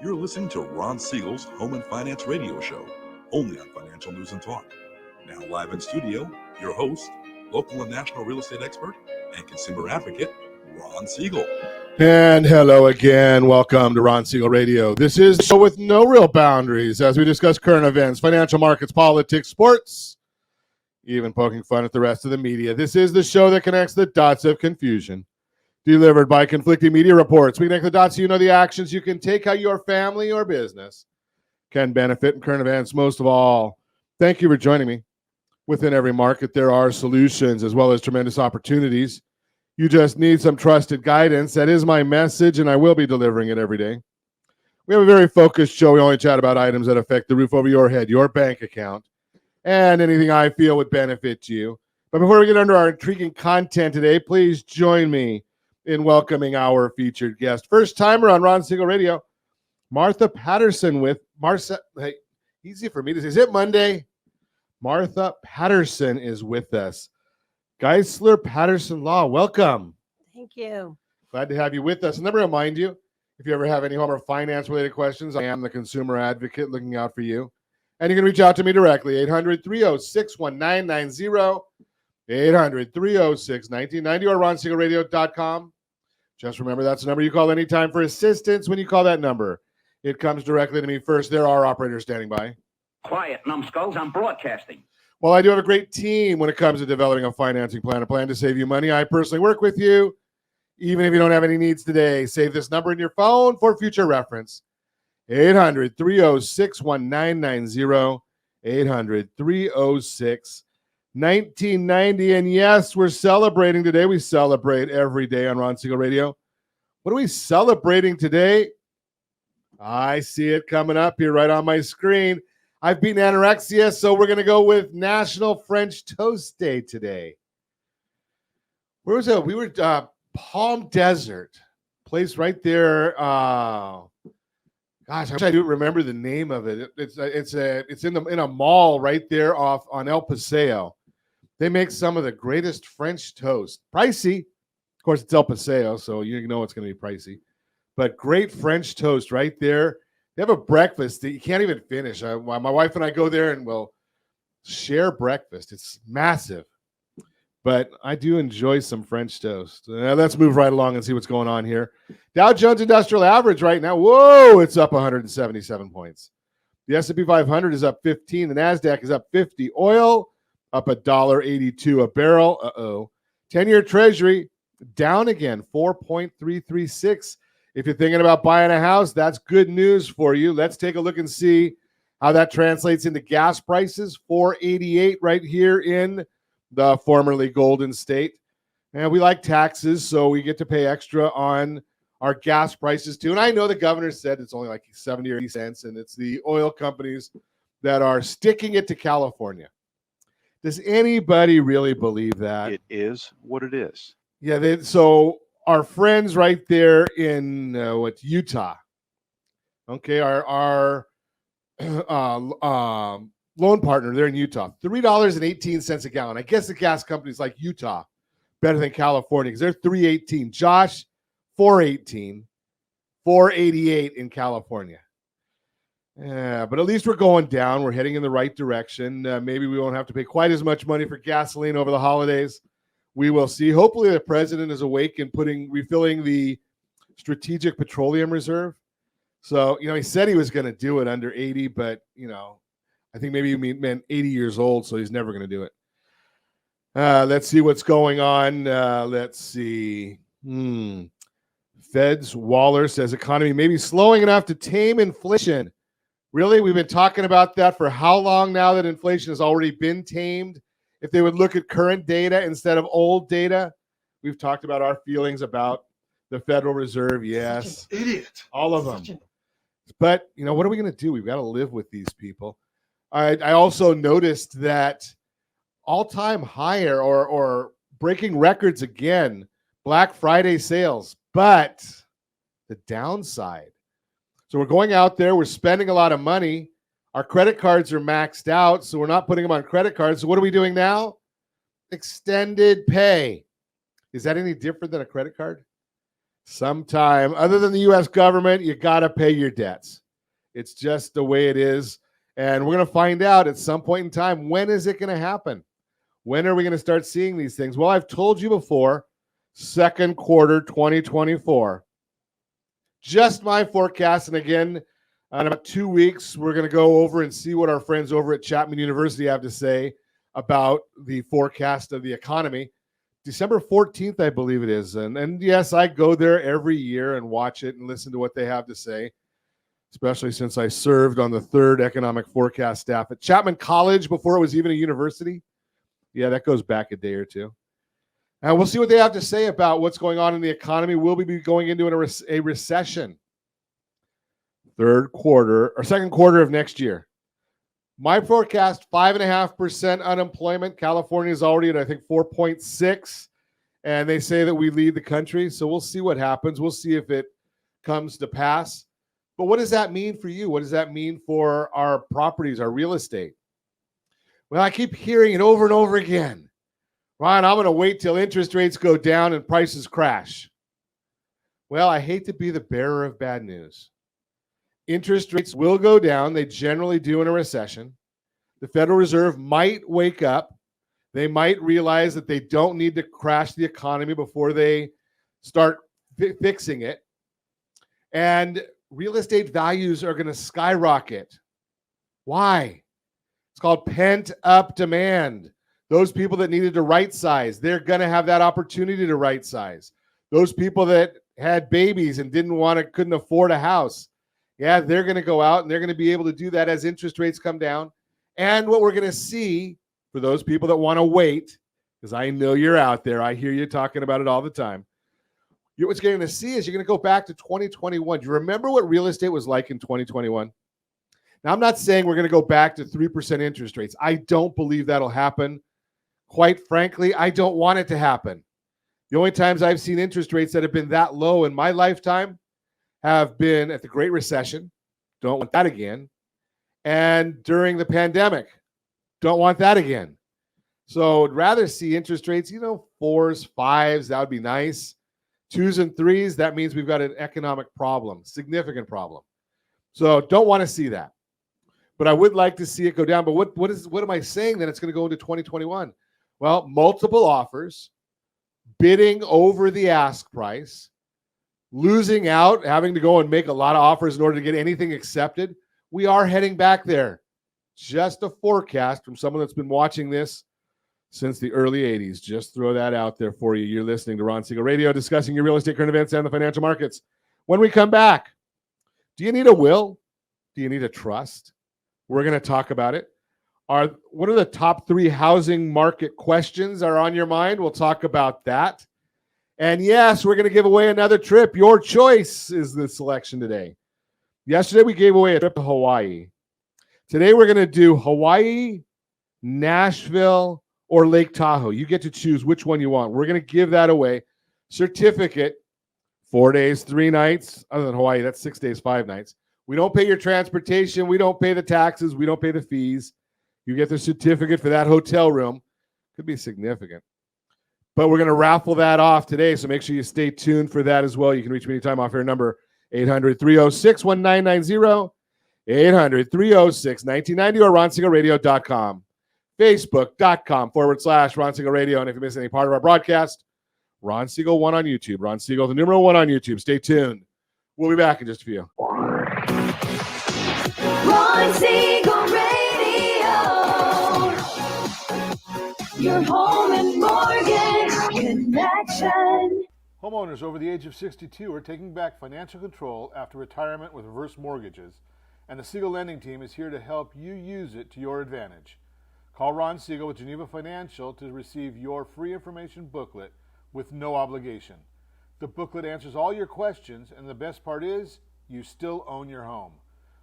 You're listening to Ron Siegel's Home and Finance Radio Show, only on Financial News and Talk. Now live in studio, your host, local and national real estate expert and consumer advocate, Ron Siegel. And hello again. Welcome to Ron Siegel Radio. This is the show with no real boundaries as we discuss current events, financial markets, politics, sports, even poking fun at the rest of the media. This is the show that connects the dots of confusion. Delivered by conflicting media reports. We connect the dots so you know the actions you can take, how your family or business can benefit in current events. Most of all, thank you for joining me. Within every market, there are solutions as well as tremendous opportunities. You just need some trusted guidance. That is my message, and I will be delivering it every day. We have a very focused show. We only chat about items that affect the roof over your head, your bank account, and anything I feel would benefit you. But before we get into our intriguing content today, please join me in welcoming our featured guest. First timer on Ron Siegel Radio, Martha Patterson with Martha. Hey, easy for me to say. Is it Monday? Martha Patterson is with us. Geisler Patterson Law, welcome. Thank you. Glad to have you with us. And let me remind you, if you ever have any home or finance related questions, I am the consumer advocate looking out for you. And you can reach out to me directly, 800-306-1990. 800-306-1990 or ronsiegelradio.com. Just remember that's the number you call anytime for assistance. When you call that number, it comes directly to me first. There are operators standing by. Quiet, numbskulls. I'm broadcasting. Well, I do have a great team when it comes to developing a financing plan, a plan to save you money. I personally work with you, even if you don't have any needs today. Save this number in your phone for future reference. 800-306-1990. 800-306-1990. 1990, and yes, we're celebrating today. We celebrate every day on Ron Siegel Radio. What are we celebrating today? I see it coming up here right on my screen. I've beaten anorexia, so we're going to go with National French Toast Day today. Where was it? We were Palm Desert, place right there. Gosh, I wish I do remember the name of it. It's in a mall right there off on El Paseo. They make some of the greatest French toast. Pricey. Of course, it's El Paseo, so you know it's going to be pricey. But great French toast right there. They have a breakfast that you can't even finish. My wife and I go there and we'll share breakfast. It's massive. But I do enjoy some French toast. Let's move right along and see what's going on here. Dow Jones Industrial Average right now, whoa, it's up 177 points. The S&P 500 is up 15. The NASDAQ is up 50. Oil up $1.82 a barrel. 10-year Treasury down again, 4.336. If you're thinking about buying a house, that's good news for you. Let's take a look and see how that translates into gas prices. $4.88 right here in the formerly Golden State. And we like taxes, so we get to pay extra on our gas prices too. And I know the governor said it's only like 70 or 80 cents, and it's the oil companies that are sticking it to California. Does anybody really believe that? It is what it is. Yeah, so our friends right there in Utah, okay, our loan partner there in Utah, $3.18 a gallon. I guess the gas companies like Utah better than California because they're $3.18. Josh, $4.18, $4.88 in California. Yeah, but at least we're going down. We're heading in the right direction. Maybe we won't have to pay quite as much money for gasoline over the holidays. We will see. Hopefully the president is awake and refilling the Strategic Petroleum Reserve. So, he said he was going to do it under 80, but, I think maybe he meant 80 years old, so he's never going to do it. Let's see what's going on. Let's see. Fed's Waller says economy may be slowing enough to tame inflation. Really? We've been talking about that for how long now that inflation has already been tamed? If they would look at current data instead of old data, we've talked about our feelings about the Federal Reserve. Yes. Such an idiot. All of them. But, what are we going to do? We've got to live with these people. I also noticed that all-time higher or breaking records again, Black Friday sales. But the downside. So we're going out there, we're spending a lot of money. Our credit cards are maxed out, so we're not putting them on credit cards. So what are we doing now? Extended pay. Is that any different than a credit card? Sometime, other than the U.S. government, you got to pay your debts. It's just the way it is. And we're going to find out at some point in time, when is it going to happen? When are we going to start seeing these things? Well, I've told you before, second quarter 2024. Just my forecast. And again, in about 2 weeks, we're going to go over and see what our friends over at Chapman University have to say about the forecast of the economy. December 14th, I believe it is. And yes, I go there every year and watch it and listen to what they have to say, especially since I served on the third economic forecast staff at Chapman College before it was even a university. Yeah, that goes back a day or two. And we'll see what they have to say about what's going on in the economy. Will we be going into a recession? Second quarter of next year. My forecast, 5.5% unemployment. California is already at, I think, 4.6. And they say that we lead the country. So we'll see what happens. We'll see if it comes to pass. But what does that mean for you? What does that mean for our properties, our real estate? Well, I keep hearing it over and over again. Ron, I'm going to wait till interest rates go down and prices crash. Well, I hate to be the bearer of bad news. Interest rates will go down. They generally do in a recession. The Federal Reserve might wake up. They might realize that they don't need to crash the economy before they start fixing it. And real estate values are going to skyrocket. Why? It's called pent-up demand. Those people that needed to right size, they're going to have that opportunity to right size. Those people that had babies and couldn't afford a house, yeah, they're going to go out and they're going to be able to do that as interest rates come down. And what we're going to see for those people that want to wait, because I know you're out there, I hear you talking about it all the time. What you're going to see is you're going to go back to 2021. Do you remember what real estate was like in 2021? Now, I'm not saying we're going to go back to 3% interest rates. I don't believe that'll happen. Quite frankly, I don't want it to happen. The only times I've seen interest rates that have been that low in my lifetime have been at the Great Recession. Don't want that again. And during the pandemic. Don't want that again. So I'd rather see interest rates, 4s, 5s. That would be nice. 2s and 3s, that means we've got an economic problem, significant problem. So don't want to see that. But I would like to see it go down. But what am I saying that it's going to go into 2021? Well, multiple offers, bidding over the ask price, losing out, having to go and make a lot of offers in order to get anything accepted. We are heading back there. Just a forecast from someone that's been watching this since the early 80s. Just throw that out there for you. You're listening to Ron Siegel Radio, discussing your real estate, current events, and the financial markets. When we come back, do you need a will? Do you need a trust? We're going to talk about it. What are the top 3 housing market questions are on your mind? We'll talk about that. And yes, we're going to give away another trip. Your choice is the selection today. Yesterday, we gave away a trip to Hawaii. Today, we're going to do Hawaii, Nashville, or Lake Tahoe. You get to choose which one you want. We're going to give that away. Certificate, 4 days, 3 nights. Other than Hawaii, that's 6 days, 5 nights. We don't pay your transportation. We don't pay the taxes. We don't pay the fees. You get the certificate for that hotel room. Could be significant. But we're going to raffle that off today, so make sure you stay tuned for that as well. You can reach me anytime off your number, 800-306-1990, 800-306-1990, or RonSiegelRadio.com, Facebook.com/Ron Siegel Radio. And if you miss any part of our broadcast, Ron Siegel 1 on YouTube. Ron Siegel, the numeral 1 on YouTube. Stay tuned. We'll be back in just a few. Ron Siegel Radio. Your home and mortgage connection. Homeowners over the age of 62 are taking back financial control after retirement with reverse mortgages, and the Siegel Lending Team is here to help you use it to your advantage. Call Ron Siegel with Geneva Financial to receive your free information booklet with no obligation. The booklet answers all your questions, and the best part is, you still own your home.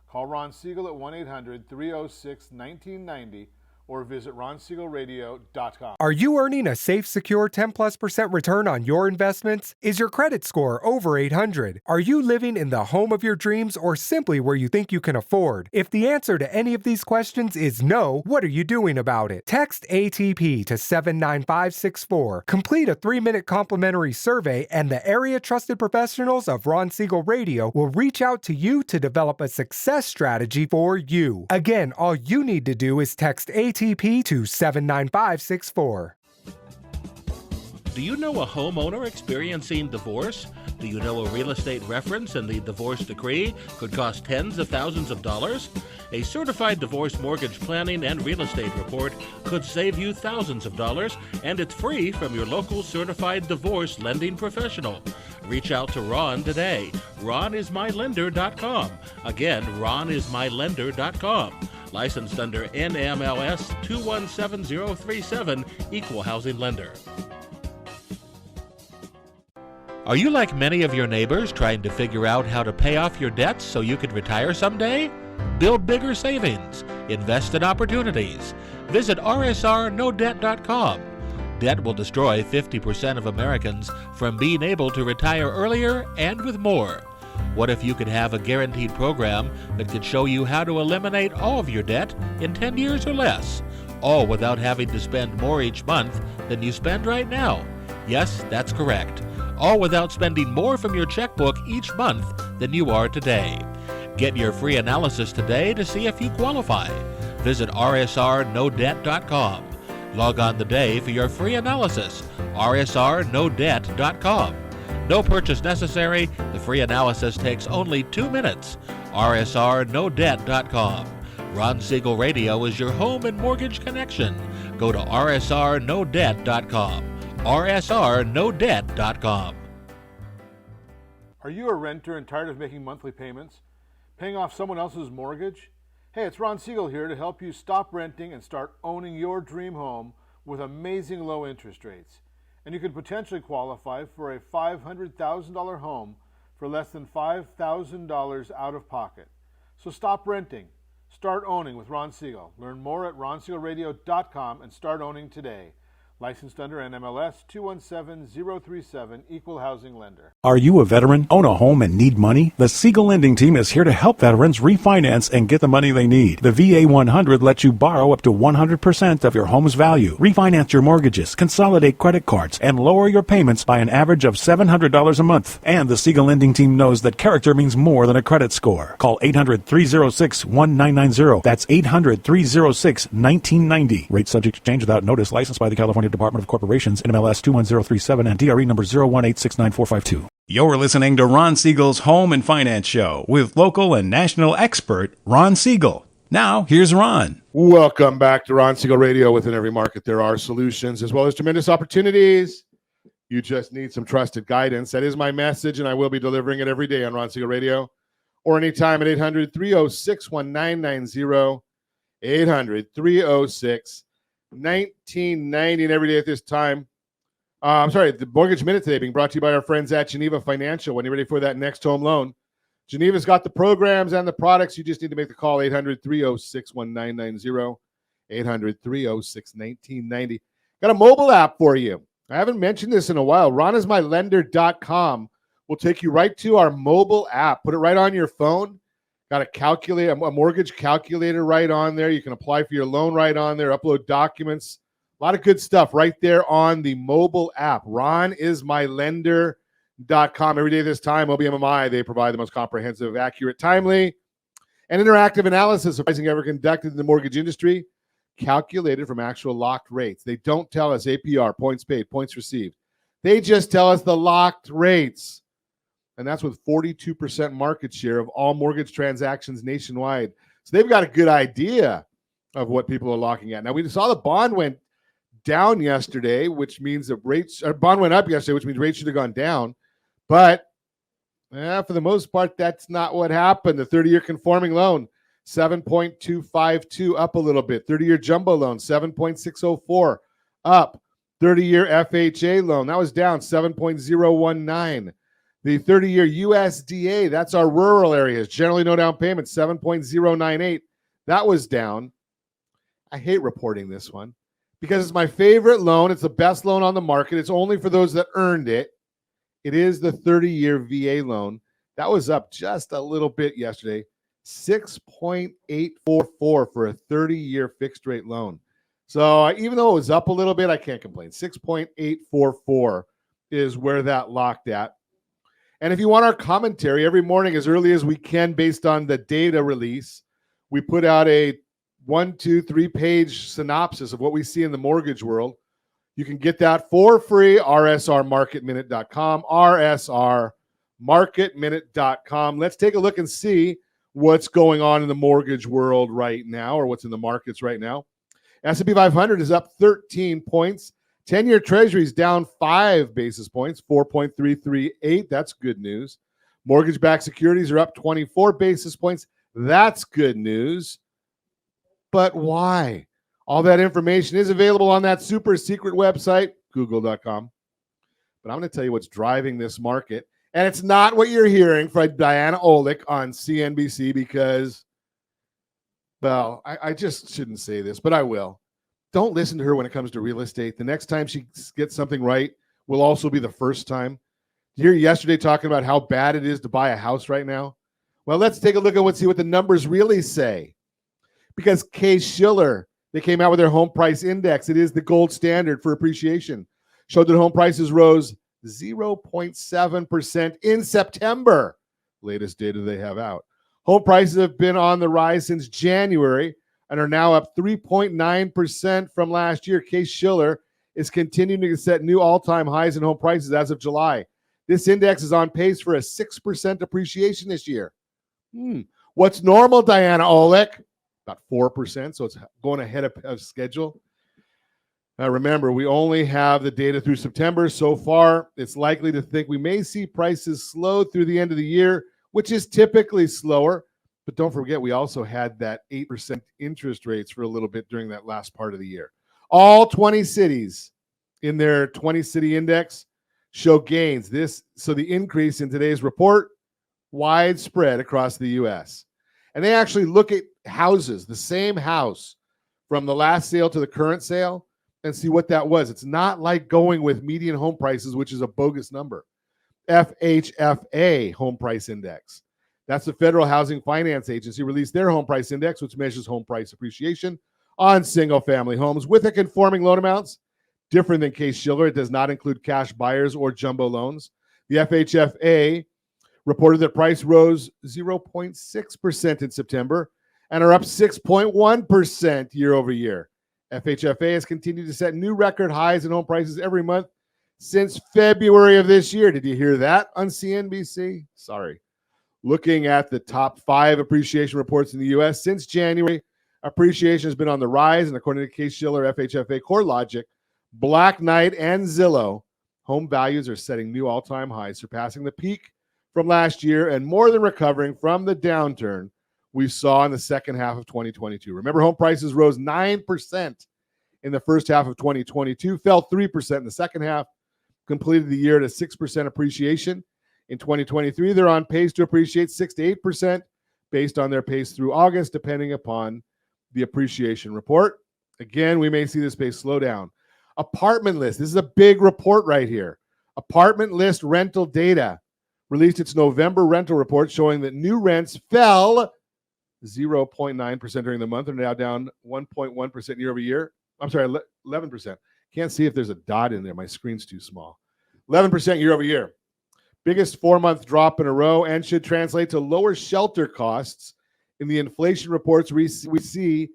Call Ron Siegel at 1-800-306-1990 or visit ronsiegelradio.com. Are you earning a safe, secure 10+% return on your investments? Is your credit score over 800? Are you living in the home of your dreams or simply where you think you can afford? If the answer to any of these questions is no, what are you doing about it? Text ATP to 79564. Complete a 3-minute complimentary survey, and the area trusted professionals of Ron Siegel Radio will reach out to you to develop a success strategy for you. Again, all you need to do is text ATP to 79564. Do you know a homeowner experiencing divorce? Do you know a real estate reference and the divorce decree could cost tens of thousands of dollars? A certified divorce mortgage planning and real estate report could save you thousands of dollars, and it's free from your local certified divorce lending professional. Reach out to Ron today. RonIsMyLender.com. Again, RonIsMyLender.com. Licensed under NMLS 217037, Equal Housing Lender. Are you like many of your neighbors trying to figure out how to pay off your debts so you can retire someday? Build bigger savings. Invest in opportunities. Visit RSRNoDebt.com. Debt will destroy 50% of Americans from being able to retire earlier and with more. What if you could have a guaranteed program that could show you how to eliminate all of your debt in 10 years or less, all without having to spend more each month than you spend right now? Yes, that's correct. All without spending more from your checkbook each month than you are today. Get your free analysis today to see if you qualify. Visit RSRNoDebt.com. Log on today for your free analysis, RSRNoDebt.com. No purchase necessary. The free analysis takes only 2 minutes. RSRNoDebt.com. Ron Siegel Radio is your home and mortgage connection. Go to RSRNoDebt.com. RSRNoDebt.com. Are you a renter and tired of making monthly payments? Paying off someone else's mortgage? Hey, it's Ron Siegel here to help you stop renting and start owning your dream home with amazing low interest rates. And you could potentially qualify for a $500,000 home for less than $5,000 out of pocket. So stop renting. Start owning with Ron Siegel. Learn more at RonSiegelRadio.com and start owning today. Licensed under NMLS 217037, Equal Housing Lender. Are you a veteran, own a home, and need money? The Siegel Lending Team is here to help veterans refinance and get the money they need. The VA 100 lets you borrow up to 100% of your home's value, refinance your mortgages, consolidate credit cards, and lower your payments by an average of $700 a month. And the Siegel Lending Team knows that character means more than a credit score. Call 800-306-1990. That's 800-306-1990. Rate subject to change without notice. Licensed by the California Department of Corporations, NMLS 21037, and DRE number 018694552. You're listening to Ron Siegel's Home and Finance Show with local and national expert Ron Siegel. Now, here's Ron. Welcome back to Ron Siegel Radio. Within every market, there are solutions as well as tremendous opportunities. You just need some trusted guidance. That is my message, and I will be delivering it every day on Ron Siegel Radio or anytime at 800-306-1990, 800-306-1990, and every day at this time. The Mortgage Minute today being brought to you by our friends at Geneva Financial. When you're ready for that next home loan, Geneva's got the programs and the products. You just need to make the call, 800-306-1990, 800-306-1990. Got a mobile app for you. I haven't mentioned this in a while. RonIsMyLender.com will take you right to our mobile app. Put it right on your phone. Got a calculator, a mortgage calculator right on there. You can apply for your loan right on there, upload documents. A lot of good stuff right there on the mobile app. RonIsMyLender.com. Every day this time, OBMMI, they provide the most comprehensive, accurate, timely, and interactive analysis of pricing ever conducted in the mortgage industry, calculated from actual locked rates. They don't tell us APR, points paid, points received. They just tell us the locked rates. And that's with 42% market share of all mortgage transactions nationwide. So they've got a good idea of what people are locking at. Now, we saw the bond went down yesterday, which means that bond went up yesterday, which means rates should have gone down. But for the most part, that's not what happened. The 30-year conforming loan, 7.252, up a little bit. 30-year jumbo loan, 7.604, up. 30-year FHA loan, that was down, 7.019. The 30-year USDA, that's our rural areas, generally no down payment, 7.098. That was down. I hate reporting this one because it's my favorite loan. It's the best loan on the market. It's only for those that earned it. It is the 30-year VA loan. That was up just a little bit yesterday. 6.844 for a 30-year fixed rate loan. So even though it was up a little bit, I can't complain. 6.844 is where that locked at. And if you want our commentary every morning as early as we can based on the data release, we put out a 1, 2, 3-page synopsis of what we see in the mortgage world. You can get that for free, rsrmarketminute.com, rsrmarketminute.com. Let's take a look and see what's going on in the mortgage world right now, or what's in the markets right now. S&P 500 is up 13 points. 10-year Treasury is down 5 basis points, 4.338. That's good news. Mortgage-backed securities are up 24 basis points. That's good news. But why? All that information is available on that super secret website, google.com. But I'm going to tell you what's driving this market. And it's not what you're hearing from Diana Olick on CNBC because, well, I just shouldn't say this, but I will. Don't listen to her when it comes to real estate. The next time she gets something right will also be the first time. Did you hear yesterday talking about how bad it is to buy a house right now? Well, let's take a look at see what the numbers really say. Because Case-Shiller, they came out with their home price index. It is the gold standard for appreciation. Showed that home prices rose 0.7% in September. Latest data they have out. Home prices have been on the rise since January and are now up 3.9% from last year. Case-Shiller is continuing to set new all-time highs in home prices as of July. This index is on pace for a 6% appreciation this year. What's normal, Diana Olick? About 4%, so it's going ahead of schedule. Remember, we only have the data through September. So far, it's likely to think we may see prices slow through the end of the year, which is typically slower. But don't forget, we also had that 8% interest rates for a little bit during that last part of the year. All 20 cities in their 20-city index show gains. So the increase in today's report, widespread across the U.S. And they actually look at houses, the same house from the last sale to the current sale, and see what that was. It's not like going with median home prices, which is a bogus number. FHFA home price index. That's the Federal Housing Finance Agency released their home price index, which measures home price appreciation on single-family homes with a conforming loan amounts. Different than Case-Shiller, it does not include cash buyers or jumbo loans. The FHFA reported that price rose 0.6% in September and are up 6.1% year over year. FHFA has continued to set new record highs in home prices every month since February of this year. Did you hear that on CNBC? Sorry. Looking at the top 5 appreciation reports in the U.S. since January, appreciation has been on the rise, and according to Case-Shiller, FHFA, CoreLogic, Black Knight, and Zillow, home values are setting new all-time highs, surpassing the peak from last year and more than recovering from the downturn we saw in the second half of 2022. Remember, home prices rose 9% in the first half of 2022, fell 3% in the second half, completed the year at a 6% appreciation. In 2023, they're on pace to appreciate 6 to 8% based on their pace through August, depending upon the appreciation report. Again, we may see this pace slow down. Apartment list. This is a big report right here. Apartment list rental data released its November rental report showing that new rents fell 0.9% during the month and are now down 1.1% year over year. I'm sorry, 11%. Can't see if there's a dot in there. My screen's too small. 11% year over year. Biggest 4-month drop in a row, and should translate to lower shelter costs in the inflation reports we see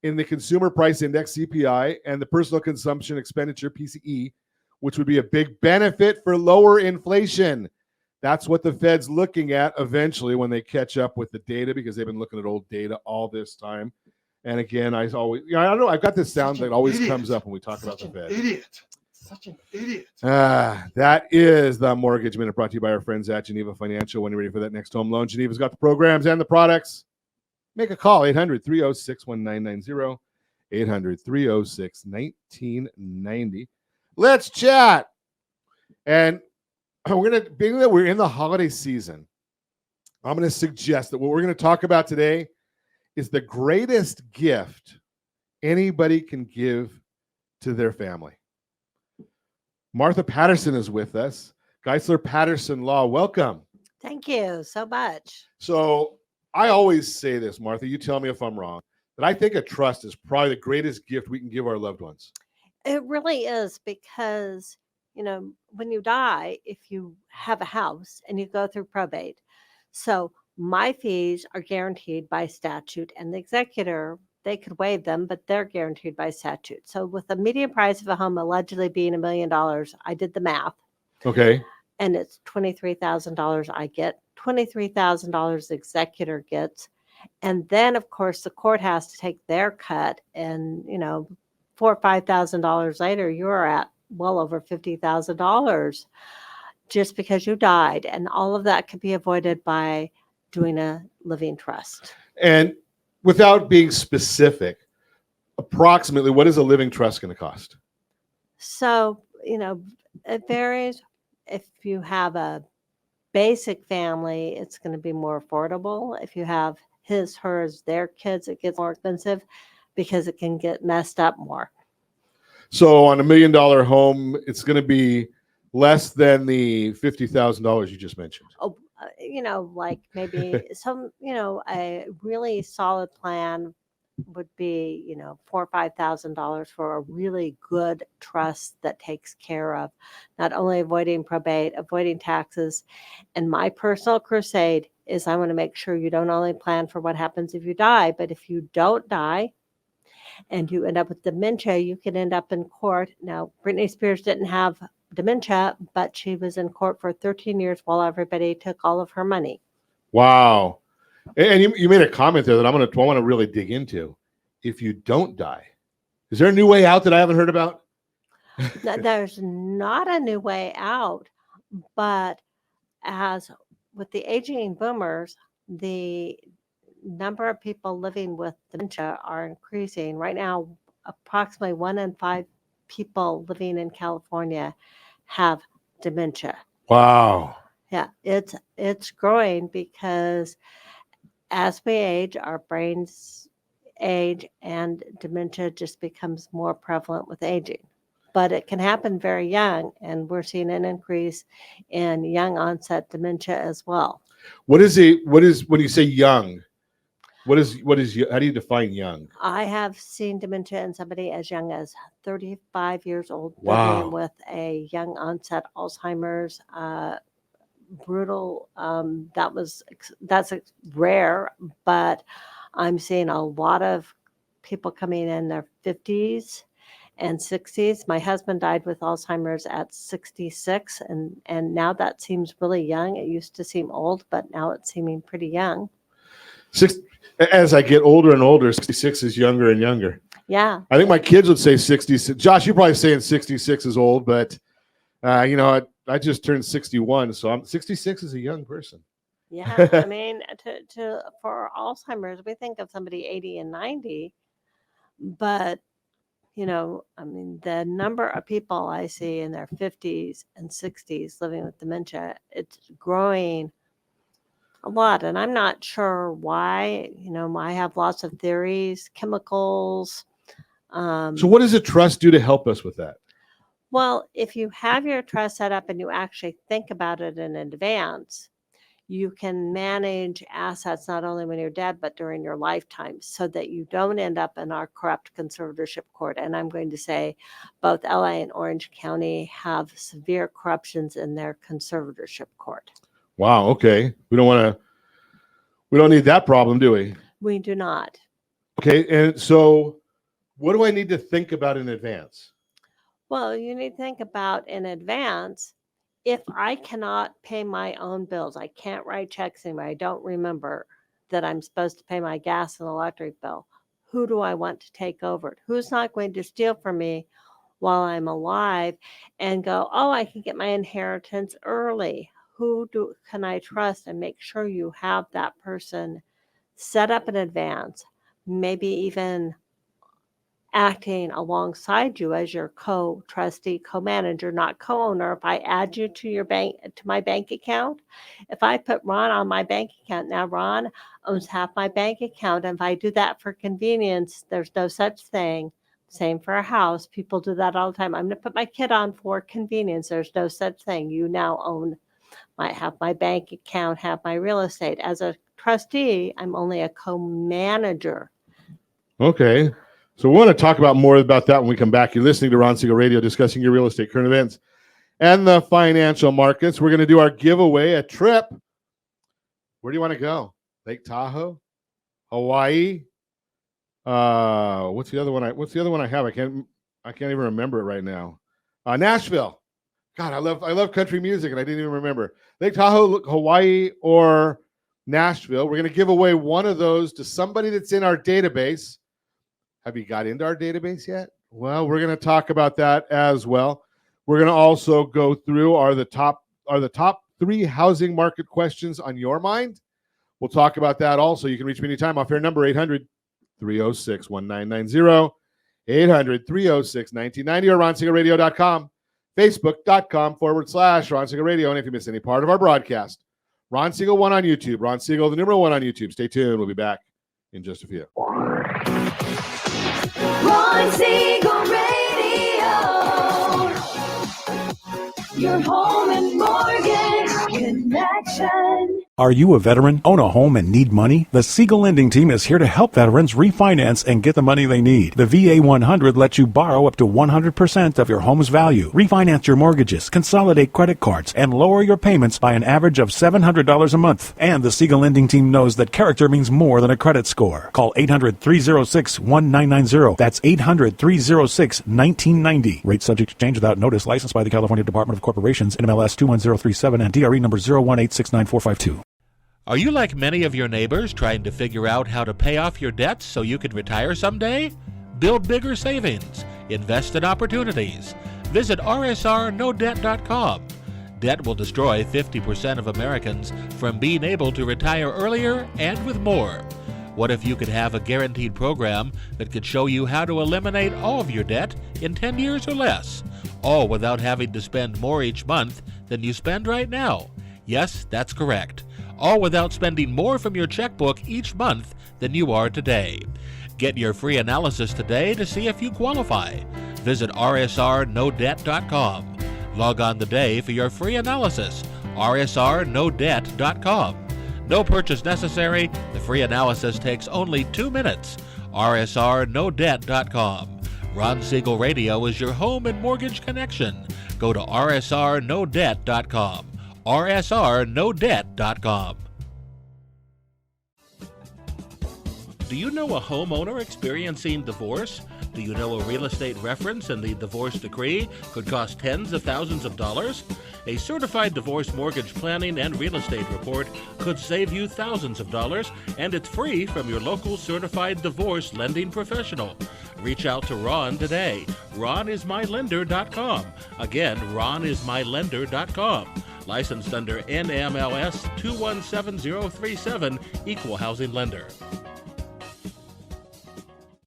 in the Consumer Price Index, CPI, and the Personal Consumption Expenditure, PCE, which would be a big benefit for lower inflation. That's what the Fed's looking at eventually when they catch up with the data, because they've been looking at old data all this time. And again, I always, I don't know, I've got this sound that always comes up when we talk about the Fed. Such an idiot. That is the Mortgage Minute, brought to you by our friends at Geneva Financial. When you're ready for that next home loan, Geneva's got the programs and the products. Make a call, 800-306-1990, 800-306-1990. Let's chat. And being that we're in the holiday season, I'm going to suggest that what we're going to talk about today is the greatest gift anybody can give to their family. Martha Patterson is with us. Geisler Patterson Law, welcome. Thank you so much. So I always say this, Martha, you tell me if I'm wrong, that I think a trust is probably the greatest gift we can give our loved ones. It really is because, when you die, if you have a house and you go through probate, so my fees are guaranteed by statute, and the executor, they could waive them, but they're guaranteed by statute. So with the median price of a home allegedly being $1 million, I did the math. Okay. And it's $23,000 I get, $23,000 the executor gets. And then, of course, the court has to take their cut. And, $4,000 or $5,000 later, you're at well over $50,000 just because you died. And all of that could be avoided by doing a living trust. And without being specific, approximately what is a living trust going to cost? So, it varies. If you have a basic family, it's going to be more affordable. If you have his, hers, their kids, it gets more expensive because it can get messed up more. So on $1 million home, it's going to be less than the $50,000 you just mentioned. Oh, like maybe some, a really solid plan would be, $4,000 or $5,000 for a really good trust that takes care of not only avoiding probate, avoiding taxes. And my personal crusade is I want to make sure you don't only plan for what happens if you die, but if you don't die and you end up with dementia, you can end up in court. Now, Britney Spears didn't have dementia, but she was in court for 13 years while everybody took all of her money. Wow. And you made a comment there that I want to really dig into. If you don't die, is there a new way out that I haven't heard about? There's not a new way out, but as with the aging boomers, the number of people living with dementia are increasing. Right now, approximately 1 in 5 people living in California have dementia. Wow. Yeah, it's growing because as we age, our brains age and dementia just becomes more prevalent with aging. But it can happen very young, and we're seeing an increase in young onset dementia as well. What is when you say young? What is how do you define young? I have seen dementia in somebody as young as 35 years old. Wow. Living with a young onset Alzheimer's. Brutal. That's rare, but I'm seeing a lot of people coming in their 50s and 60s. My husband died with Alzheimer's at 66, and now that seems really young. It used to seem old, but now it's seeming pretty young. As I get older and older, 66 is younger and younger. Yeah. I think my kids would say 66. Josh, you're probably saying 66 is old, but I just turned 61, so I'm 66 is a young person. Yeah, I mean, for Alzheimer's, we think of somebody 80 and 90, but the number of people I see in their 50s and 60s living with dementia, it's growing a lot, and I'm not sure why. I have lots of theories, chemicals. So what does a trust do to help us with that? Well, if you have your trust set up and you actually think about it in advance, you can manage assets not only when you're dead, but during your lifetime so that you don't end up in our corrupt conservatorship court. And I'm going to say both LA and Orange County have severe corruptions in their conservatorship court. Wow. Okay. We don't need that problem, do we? We do not. Okay. And so what do I need to think about in advance? Well, you need to think about in advance. If I cannot pay my own bills, I can't write checks anymore. I don't remember that I'm supposed to pay my gas and electric bill. Who do I want to take over? Who's not going to steal from me while I'm alive and go, oh, I can get my inheritance early? Who can I trust? And make sure you have that person set up in advance, maybe even acting alongside you as your co-trustee, co-manager, not co-owner. If I add you to your bank, to my bank account, if I put Ron on my bank account, now Ron owns half my bank account. And if I do that for convenience, there's no such thing. Same for a house. People do that all the time. I'm going to put my kid on for convenience. There's no such thing. You now own, might have my bank account, have my real estate. As a trustee, I'm only a co-manager. Okay. So we want to talk about more about that when we come back. You're listening to Ron Siegel Radio, discussing your real estate, current events, and the financial markets. We're going to do our giveaway, a trip. Where do you want to go? Lake Tahoe? Hawaii? What's the other one I have? I can't even remember it right now. Nashville. God, I love country music, and I didn't even remember. Lake Tahoe, Hawaii, or Nashville. We're going to give away one of those to somebody that's in our database. Have you got into our database yet? Well, we're going to talk about that as well. We're going to also go through are the top 3 housing market questions on your mind. We'll talk about that also. You can reach me anytime off air number 800-306-1990, 800-306-1990, or RonSiegelRadio.com, Facebook.com/Ron Siegel Radio. And if you miss any part of our broadcast, Ron Siegel 1 on YouTube, Ron Siegel, the number 1 on YouTube. Stay tuned. We'll be back in just a few. Ron Siegel Radio, your home and mortgage connection. Are you a veteran, own a home, and need money? The Siegel Lending Team is here to help veterans refinance and get the money they need. The VA 100 lets you borrow up to 100% of your home's value, refinance your mortgages, consolidate credit cards, and lower your payments by an average of $700 a month. And the Siegel Lending Team knows that character means more than a credit score. Call 800-306-1990. That's 800-306-1990. Rate subject to change without notice. Licensed by the California Department of Corporations, NMLS 21037, and DRE number 018694552. Are you like many of your neighbors trying to figure out how to pay off your debts so you can retire someday? Build bigger savings. Invest in opportunities. Visit rsrnodebt.com. Debt will destroy 50% of Americans from being able to retire earlier and with more. What if you could have a guaranteed program that could show you how to eliminate all of your debt in 10 years or less, all without having to spend more each month than you spend right now? Yes, that's correct. All without spending more from your checkbook each month than you are today. Get your free analysis today to see if you qualify. Visit rsrnodebt.com. Log on today for your free analysis. rsrnodebt.com. No purchase necessary. The free analysis takes only 2 minutes. rsrnodebt.com. Ron Siegel Radio is your home and mortgage connection. Go to rsrnodebt.com. rsrnodebt.com. Do you know a homeowner experiencing divorce? Do you know a real estate reference and the divorce decree could cost tens of thousands of dollars? A certified divorce mortgage planning and real estate report could save you thousands of dollars, and it's free from your local certified divorce lending professional. Reach out to Ron today. RonIsMyLender.com. Again, RonIsMyLender.com. Licensed under NMLS 217037, Equal Housing Lender.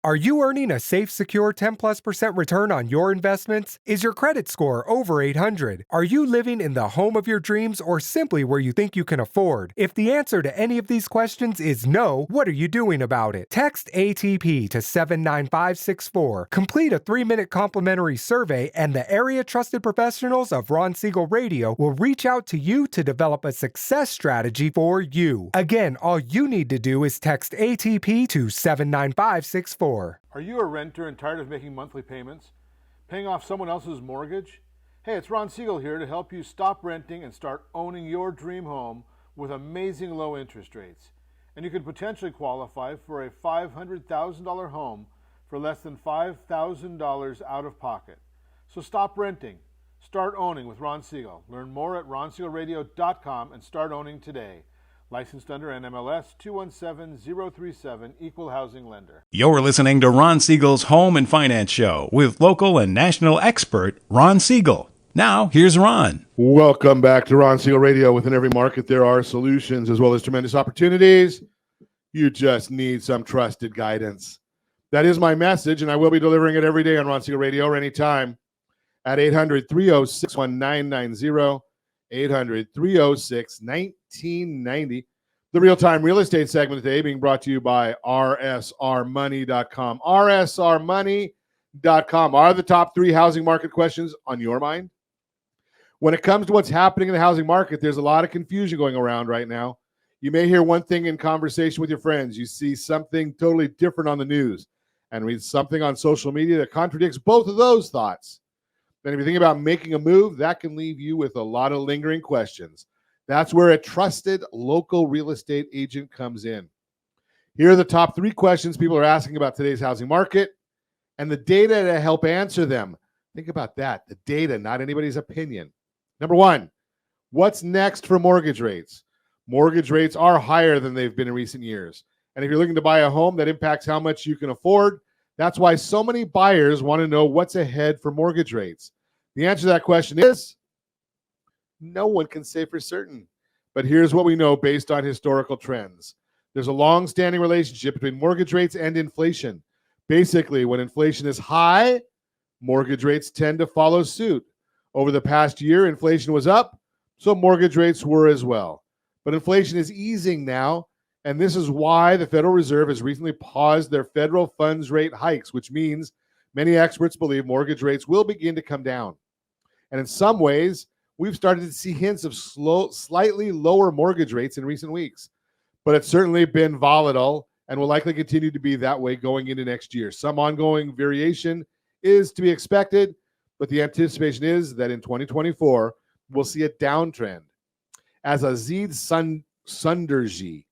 Are you earning a safe, secure 10+% return on your investments? Is your credit score over 800? Are you living in the home of your dreams or simply where you think you can afford? If the answer to any of these questions is no, what are you doing about it? Text ATP to 79564. Complete a 3-minute complimentary survey, and the area trusted professionals of Ron Siegel Radio will reach out to you to develop a success strategy for you. Again, all you need to do is text ATP to 79564. Are you a renter and tired of making monthly payments? Paying off someone else's mortgage? Hey, it's Ron Siegel here to help you stop renting and start owning your dream home with amazing low interest rates. And you could potentially qualify for a $500,000 home for less than $5,000 out of pocket. So stop renting. Start owning with Ron Siegel. Learn more at RonSiegelRadio.com and start owning today. Licensed under NMLS 217037, Equal Housing Lender. You're listening to Ron Siegel's Home and Finance Show with local and national expert Ron Siegel. Now, here's Ron. Welcome back to Ron Siegel Radio. Within every market, there are solutions as well as tremendous opportunities. You just need some trusted guidance. That is my message, and I will be delivering it every day on Ron Siegel Radio or anytime at 800-306-1990, 800-306-1990. The real-time real estate segment today being brought to you by rsrmoney.com. rsrmoney.com. Are the top 3 housing market questions on your mind? When it comes to what's happening in the housing market, there's a lot of confusion going around right now. You may hear one thing in conversation with your friends. You see something totally different on the news and read something on social media that contradicts both of those thoughts. Then if you think about making a move, that can leave you with a lot of lingering questions. That's where a trusted local real estate agent comes in. Here are the top 3 questions people are asking about today's housing market and the data to help answer them. Think about that, the data, not anybody's opinion. Number 1, what's next for mortgage rates? Mortgage rates are higher than they've been in recent years. And if you're looking to buy a home, that impacts how much you can afford. That's why so many buyers want to know what's ahead for mortgage rates. The answer to that question is no one can say for certain. But here's what we know based on historical trends. There's a long-standing relationship between mortgage rates and inflation. Basically, when inflation is high, mortgage rates tend to follow suit. Over the past year, inflation was up, so mortgage rates were as well. But inflation is easing now, and this is why the Federal Reserve has recently paused their federal funds rate hikes, which means many experts believe mortgage rates will begin to come down. And in some ways, we've started to see hints of slightly lower mortgage rates in recent weeks. But it's certainly been volatile and will likely continue to be that way going into next year. Some ongoing variation is to be expected, but the anticipation is that in 2024, we'll see a downtrend. As Aziz Sunderji,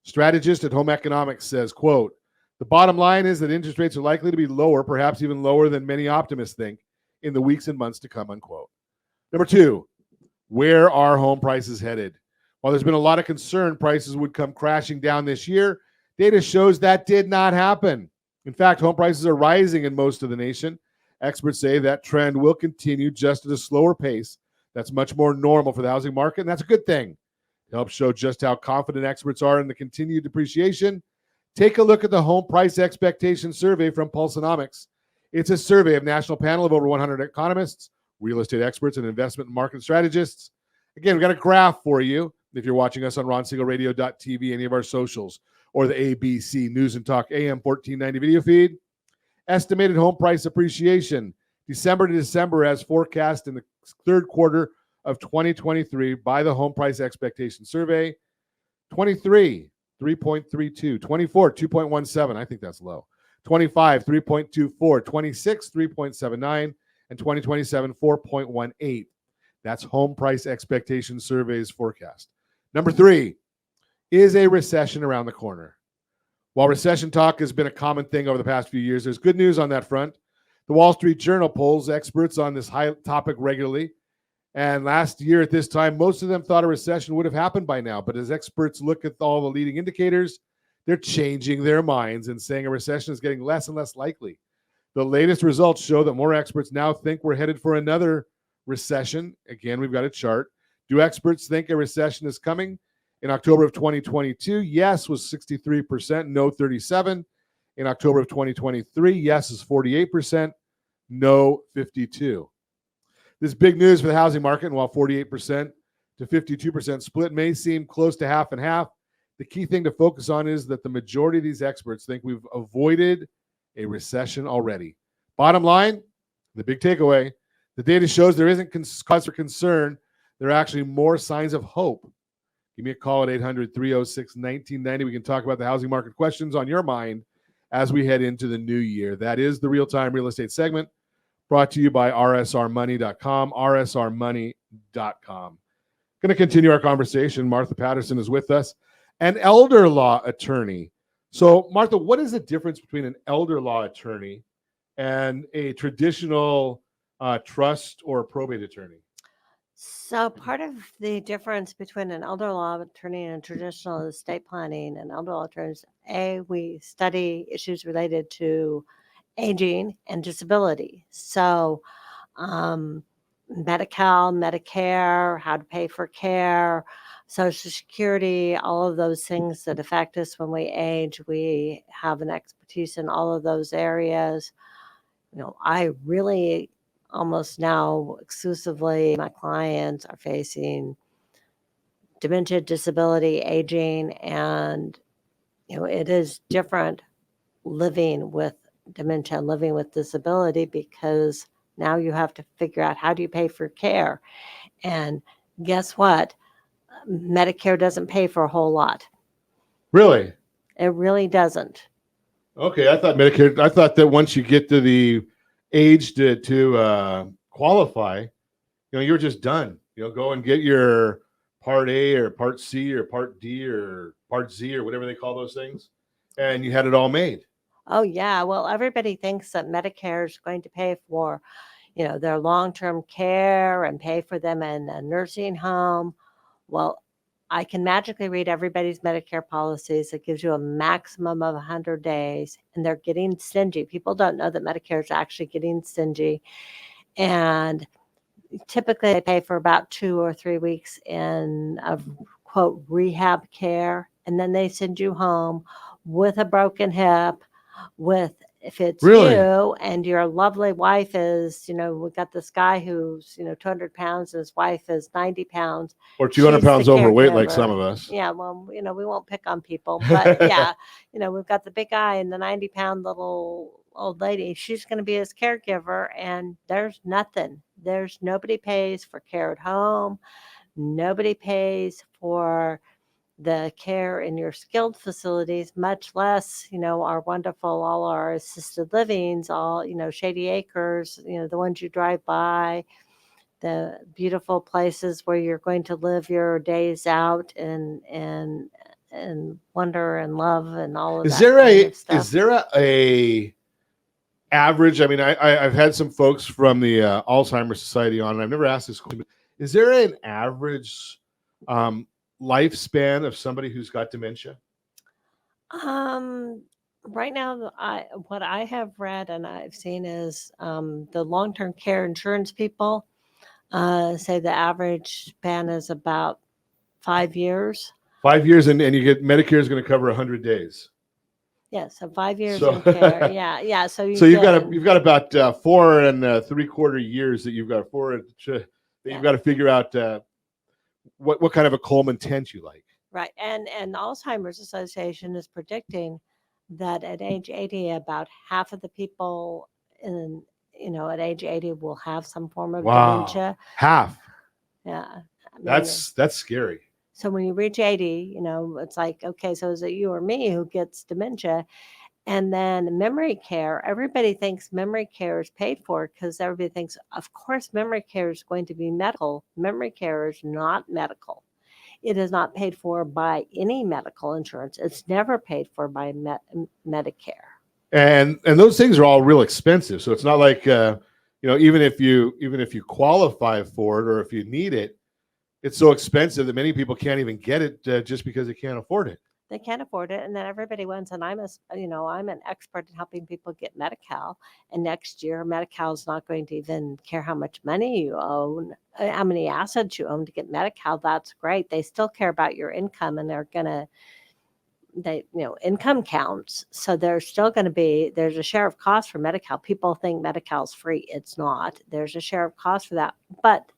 strategist at Home Economics, says, quote, the bottom line is that interest rates are likely to be lower, perhaps even lower than many optimists think, in the weeks and months to come, unquote. Number 2, where are home prices headed? While there's been a lot of concern prices would come crashing down this year, data shows that did not happen. In fact, home prices are rising in most of the nation. Experts say that trend will continue just at a slower pace. That's much more normal for the housing market, and that's a good thing. It helps show just how confident experts are in the continued depreciation. Take a look at the Home Price Expectation Survey from Pulsenomics. It's a survey of a national panel of over 100 economists, real estate experts, and investment and market strategists. Again, we've got a graph for you if you're watching us on RonSiegelRadio.tv, any of our socials, or the ABC News and Talk AM 1490 video feed. Estimated home price appreciation, December to December as forecast in the third quarter of 2023 by the Home Price Expectation Survey. 23, 3.32. 24, 2.17. I think that's low. 25, 3.24. 26, 3.79. And 2027, 4.18. That's Home Price Expectation Survey's forecast. Number 3, is a recession around the corner? While recession talk has been a common thing over the past few years, there's good news on that front. The Wall Street Journal polls experts on this high topic regularly. And last year at this time, most of them thought a recession would have happened by now. But as experts look at all the leading indicators, they're changing their minds and saying a recession is getting less and less likely. The latest results show that more experts now think we're headed for another recession. Again, we've got a chart. Do experts think a recession is coming? In October of 2022, yes was 63%, no 37%. In October of 2023, yes is 48%, no 52%. This is big news for the housing market, and while 48% to 52% split may seem close to half and half, the key thing to focus on is that the majority of these experts think we've avoided a recession already. Bottom line, the big takeaway, the data shows there isn't cause for concern. There are actually more signs of hope. Give me a call at 800-306-1990. We can talk about the housing market questions on your mind as we head into the new year. That is the real-time real estate segment brought to you by rsrmoney.com, rsrmoney.com. Going to continue our conversation. Martha Patterson is with us, an elder law attorney. So, Martha, what is the difference between an elder law attorney and a traditional trust or probate attorney? So part of the difference between an elder law attorney and traditional estate planning and elder law attorneys, we study issues related to aging and disability. So Medi-Cal, Medicare, how to pay for care, Social Security, all of those things that affect us when we age. We have an expertise in all of those areas. I really almost now exclusively my clients are facing dementia, disability, aging, and it is different living with dementia, living with disability, because now you have to figure out, how do you pay for care? And guess what? Medicare doesn't pay for a whole lot. Really? It really doesn't. Okay, I thought Medicare. I thought that once you get to the age to qualify, you're just done. Go and get your Part A or Part C or Part D or Part Z or whatever they call those things, and you had it all made. Oh yeah. Well, everybody thinks that Medicare is going to pay for, their long-term care and pay for them in a nursing home. Well, I can magically read everybody's Medicare policies. It gives you a maximum of 100 days, and they're getting stingy. People don't know that Medicare is actually getting stingy. And typically they pay for about 2 or 3 weeks of quote rehab care, and then they send you home with a broken hip, if it's Really? you and your lovely wife is, we got this guy who's, 200 pounds and his wife is 90 pounds. Or 200 She's the pounds overweight, like some caregiver. of us. Yeah, well, we won't pick on people, but yeah, we've got the big guy and the 90-pound little old lady. She's going to be his caregiver, and there's nothing. There's nobody pays for care at home. Nobody pays for the care in your skilled facilities, much less, our wonderful, all our assisted livings, all, Shady Acres, the ones you drive by, the beautiful places where you're going to live your days out and wonder and love and all of Is that there kind of stuff. is there a average? I mean, I've had some folks from the Alzheimer's Society on, and I've never asked this question, but is there an average lifespan of somebody who's got dementia? Right now, what I have read and I've seen is the long-term care insurance people say the average span is about 5 years. 5 years, and you get Medicare is going to cover 100 days. Yeah, so 5 years So- in care. Yeah. So So you've got about 4 3/4 years that you've got to figure out what kind of a Coleman tent you like. right. And the Alzheimer's Association is predicting that at age 80, about half of the people at age 80 will have some form of Wow. dementia. Half. Yeah. I mean, That's scary. so when you reach 80, it's like, okay, so is it you or me who gets dementia? And then memory care, everybody thinks memory care is paid for because everybody thinks, of course, memory care is going to be medical. Memory care is not medical. It is not paid for by any medical insurance. It's never paid for by Medicare. And those things are all real expensive. So it's not like even if you qualify for it or if you need it, it's so expensive that many people can't even get it just because they can't afford it. They can't afford it, and then everybody wants. And I'm an expert in helping people get Medi-Cal. And next year, Medi-Cal is not going to even care how much money you own, how many assets you own to get Medi-Cal. That's great. They still care about your income, and income counts. So there's a share of cost for Medi-Cal. People think Medi-Cal's free. It's not. There's a share of cost for that, but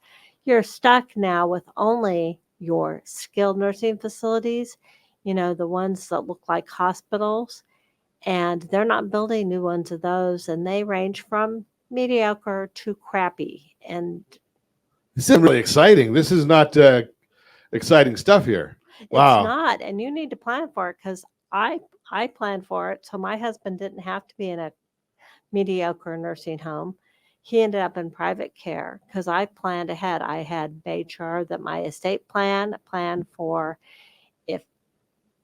you're stuck now with only your skilled nursing facilities, the ones that look like hospitals, and they're not building new ones of those, and they range from mediocre to crappy. And This isn't really exciting. This is not exciting stuff here. Wow. it's not, and you need to plan for it, because I planned for it, so my husband didn't have to be in a mediocre nursing home. He ended up in private care because I planned ahead. I had made sure that my estate planned for if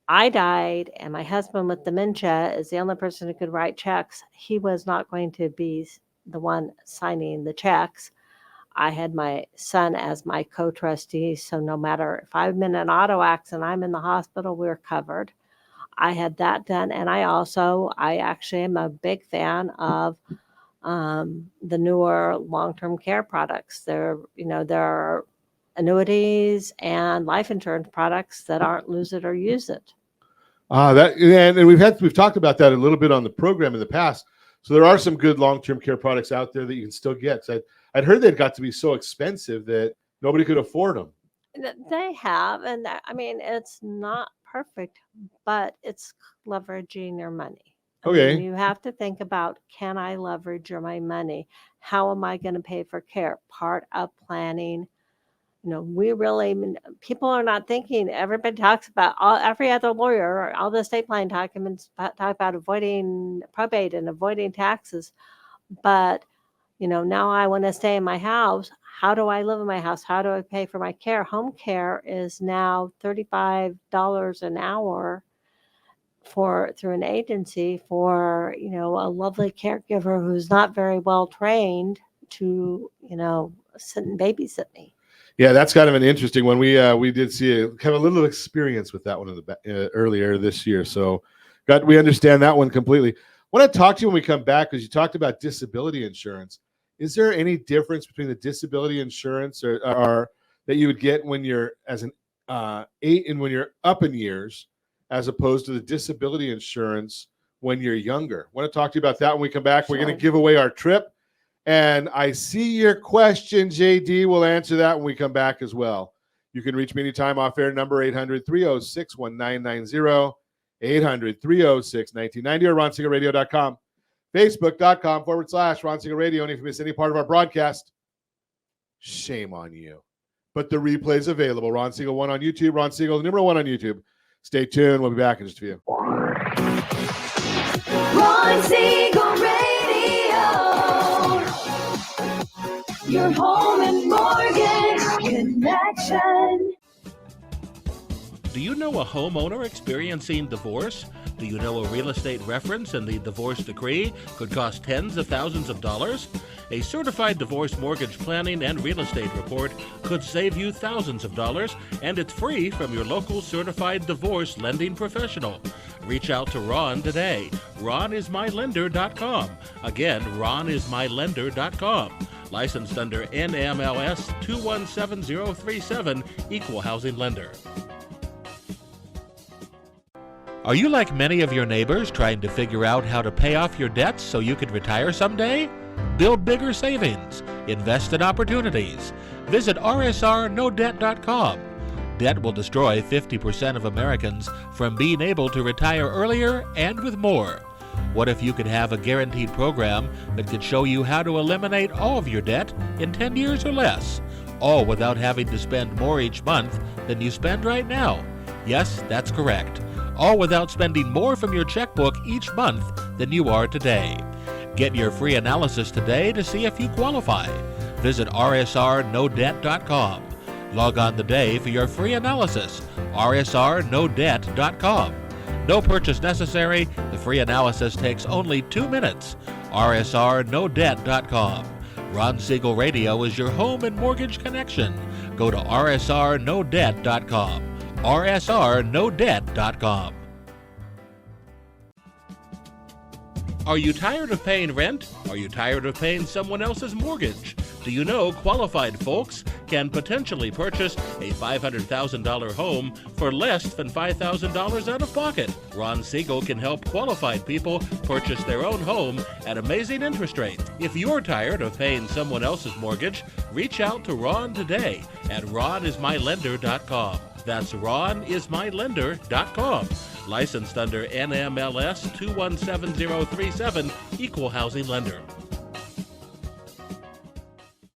I died and my husband with dementia is the only person who could write checks, he was not going to be the one signing the checks. I had my son as my co-trustee, so no matter if I'm in an auto accident, I'm in the hospital, we're covered. I had that done, and I actually am a big fan of the newer long-term care products. They're annuities and life insurance products that aren't lose it or use it. And we've talked about that a little bit on the program in the past. So there are some good long-term care products out there that you can still get. So I'd heard they got to be so expensive that nobody could afford them. They have, and I mean, it's not perfect, but it's leveraging your money. Okay. You have to think about, can I leverage my money? How am I going to pay for care? Part of planning. People are not thinking. Everybody talks about every other lawyer or all the estate planning documents talk about avoiding probate and avoiding taxes. But, now I want to stay in my house. How do I live in my house? How do I pay for my care? Home care is now $35 an hour through an agency for, a lovely caregiver who's not very well trained to, sit and babysit me. Yeah, that's kind of an interesting one. We did see have a little experience with that one earlier this year. So we understand that one completely. I want to talk to you when we come back, because you talked about disability insurance. Is there any difference between the disability insurance or that you would get when you're when you're up in years, as opposed to the disability insurance when you're younger? I want to talk to you about that when we come back. Sure. We're going to give away our trip. And I see your question, JD. We'll answer that when we come back as well. You can reach me anytime off air, number 800-306-1990, 800-306-1990, or RonSiegelRadio.com, Facebook.com/Ron Siegel Radio. And if you miss any part of our broadcast, shame on you. But the replay is available. Ron Siegel 1 on YouTube, Ron Siegel, the number 1 on YouTube. Stay tuned. We'll be back in just a few. Ron Siegel Radio. Your home and mortgage connection. Do you know a homeowner experiencing divorce? Do you know a real estate reference and the divorce decree could cost tens of thousands of dollars? A certified divorce mortgage planning and real estate report could save you thousands of dollars, and it's free from your local certified divorce lending professional. Reach out to Ron today. RonIsMyLender.com. Again, RonIsMyLender.com. Licensed under NMLS 217037, Equal Housing Lender. Are you like many of your neighbors trying to figure out how to pay off your debts so you can retire someday? Build bigger savings. Invest in opportunities. Visit RSRNoDebt.com. Debt will destroy 50% of Americans from being able to retire earlier and with more. What if you could have a guaranteed program that could show you how to eliminate all of your debt in 10 years or less, all without having to spend more each month than you spend right now? Yes, that's correct. All without spending more from your checkbook each month than you are today. Get your free analysis today to see if you qualify. Visit RSRNoDebt.com. Log on today for your free analysis, RSRNoDebt.com. No purchase necessary. The free analysis takes only 2 minutes. RSRNoDebt.com. Ron Siegel Radio is your home and mortgage connection. Go to RSRNoDebt.com. RSRNoDebt.com. Are you tired of paying rent? Are you tired of paying someone else's mortgage? Do you know qualified folks can potentially purchase a $500,000 home for less than $5,000 out of pocket? Ron Siegel can help qualified people purchase their own home at amazing interest rates. If you're tired of paying someone else's mortgage, reach out to Ron today at RonIsMyLender.com. That's RonIsMyLender.com. Licensed under NMLS 217037, Equal Housing Lender.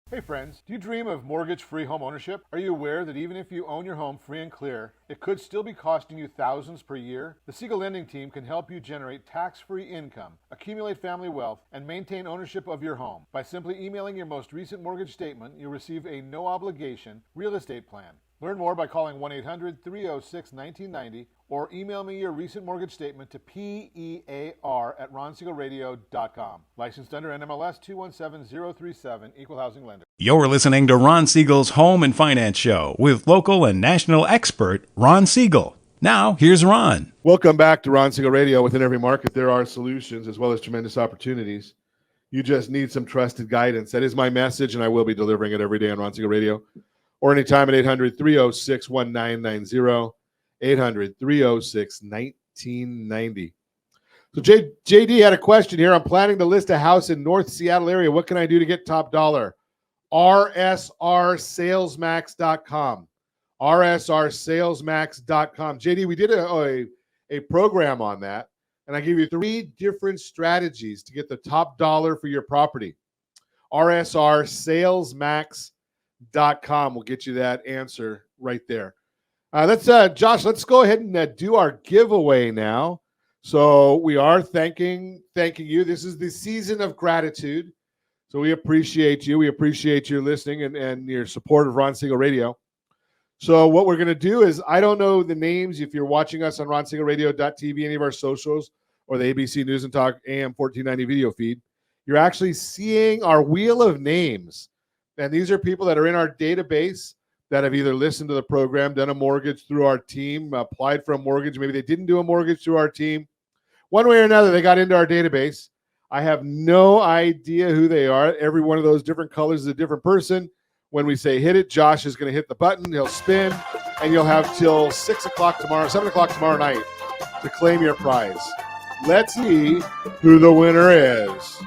Hey friends, do you dream of mortgage-free home ownership? Are you aware that even if you own your home free and clear, it could still be costing you thousands per year? The Siegel Lending Team can help you generate tax-free income, accumulate family wealth, and maintain ownership of your home. By simply emailing your most recent mortgage statement, you'll receive a no-obligation real estate plan. Learn more by calling 1-800-306-1990 or email me your recent mortgage statement to PEAR@RonSiegelRadio.com. Licensed under NMLS 217037, Equal Housing Lender. You're listening to Ron Siegel's Home and Finance Show with local and national expert Ron Siegel. Now, here's Ron. Welcome back to Ron Siegel Radio. Within every market, there are solutions as well as tremendous opportunities. You just need some trusted guidance. That is my message, and I will be delivering it every day on Ron Siegel Radio. or anytime at 800-306-1990, 800-306-1990. So JD had a question here. I'm planning to list a house in North Seattle area. What can I do to get top dollar? rsrsalesmax.com. rsrsalesmax.com. JD, we did a program on that, and I gave you 3 different strategies to get the top dollar for your property. rsrsalesmax.com will get you that answer right there. Josh, let's go ahead and do our giveaway now. So we are thanking you. This is the season of gratitude. So we appreciate you. We appreciate your listening and your support of Ron Siegel Radio. So what we're going to do is, I don't know the names. If you're watching us on ronsiegelradio.tv, any of our socials, or the ABC News and Talk AM 1490 video feed, you're actually seeing our wheel of names. And these are people that are in our database that have either listened to the program, done a mortgage through our team, applied for a mortgage. Maybe they didn't do a mortgage through our team. One way or another, they got into our database. I have no idea who they are. Every one of those different colors is a different person. When we say hit it, Josh is going to hit the button. He'll spin, and you'll have till 7 o'clock tomorrow night to claim your prize. Let's see who the winner is.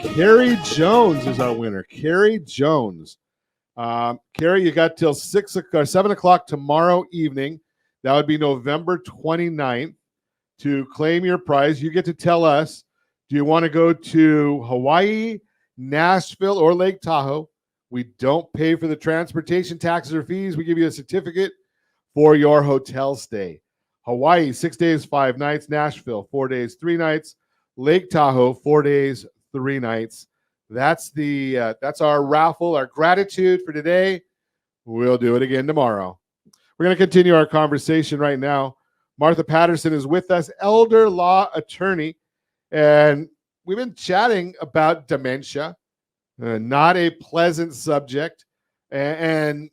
Carrie Jones is our winner. Carrie Jones. Carrie, you got till 7 o'clock tomorrow evening. That would be November 29th to claim your prize. You get to tell us, do you want to go to Hawaii, Nashville, or Lake Tahoe? We don't pay for the transportation, taxes, or fees. We give you a certificate for your hotel stay. Hawaii, 6 days, 5 nights. Nashville, 4 days, 3 nights. Lake Tahoe, 4 days, 3 nights. That's our raffle, our gratitude for today. We'll do it again tomorrow. We're going to continue our conversation right now. Martha Patterson is with us, elder law attorney, and we've been chatting about dementia, not a pleasant subject, and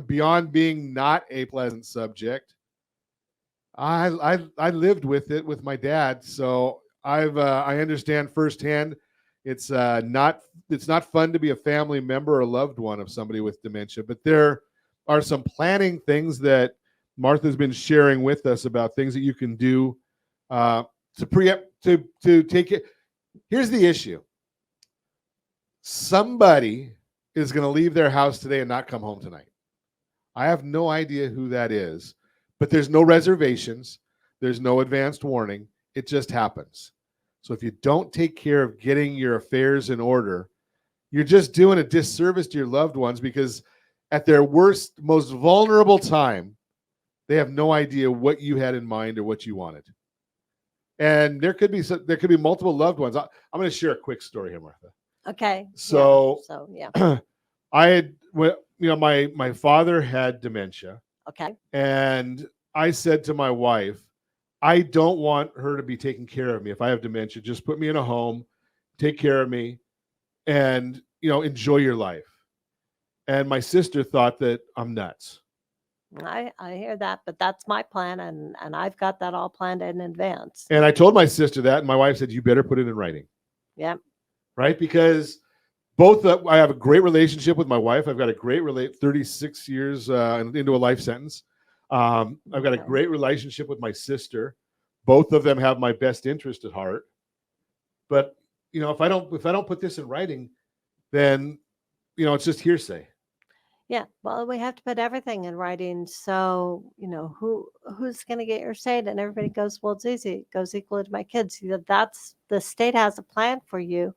beyond being not a pleasant subject, I lived with it with my dad, so I understand firsthand. It's not fun to be a family member or loved one of somebody with dementia, but there are some planning things that Martha's been sharing with us about things that you can do to take it. Here's the issue. Somebody is going to leave their house today and not come home tonight. I have no idea who that is, but there's no reservations. There's no advanced warning. It just happens. So if you don't take care of getting your affairs in order, you're just doing a disservice to your loved ones, because at their worst, most vulnerable time, they have no idea what you had in mind or what you wanted. And there could be multiple loved ones. I'm going to share a quick story here, Martha. Okay. So yeah. I had, my father had dementia. Okay. And I said to my wife, I don't want her to be taking care of me. If I have dementia, just put me in a home, take care of me, and, enjoy your life. And my sister thought that I'm nuts. I hear that, but that's my plan, and I've got that all planned in advance. And I told my sister that, and my wife said, you better put it in writing. Yeah. Right? Because I have a great relationship with my wife. I've got a great 36 years into a life sentence. I've got a great relationship with my sister. Both of them have my best interest at heart. But, if I don't put this in writing, then, it's just hearsay. Yeah, well, we have to put everything in writing. So, who's going to get your state? And everybody goes, well, it's easy. It goes equally to my kids. That's the state has a plan for you.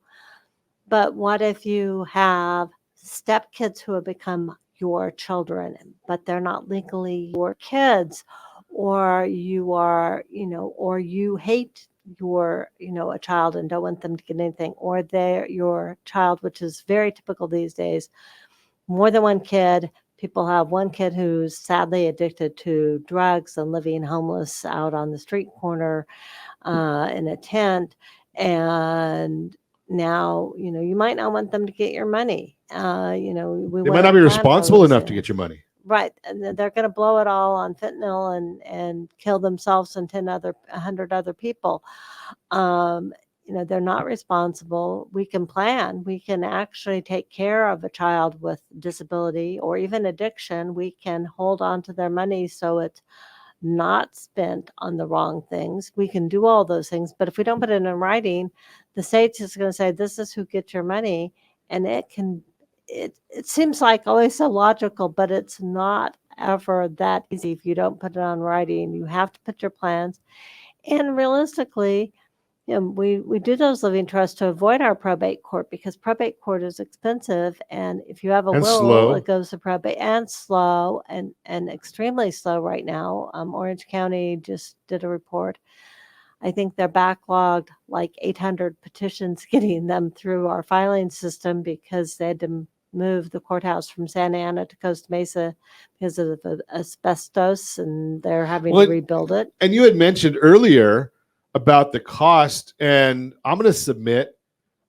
But what if you have stepkids who have become your children, but they're not legally your kids, or you are, or you hate your, a child and don't want them to get anything, or they're your child, which is very typical these days. More than one kid. People have one kid who's sadly addicted to drugs and living homeless out on the street corner in a tent. And now, you might not want them to get your money. They might not be responsible enough to get your money. Right. And they're going to blow it all on fentanyl and kill themselves and 100 other people. they're not responsible. We can plan. We can actually take care of a child with disability or even addiction. We can hold on to their money so it's not spent on the wrong things. We can do all those things. But if we don't put it in writing, the state's just going to say, this is who gets your money. And it seems like always so logical, but it's not ever that easy if you don't put it on writing. You have to put your plans. And realistically, we do those living trusts to avoid our probate court because probate court is expensive. And if you have a And will, slow. it goes to probate and slow and extremely slow right now. Orange County just did a report. I think they're backlogged like 800 petitions getting them through our filing system because they had to move the courthouse from Santa Ana to Costa Mesa because of asbestos, and they're having to rebuild it. And you had mentioned earlier about the cost, and I'm going to submit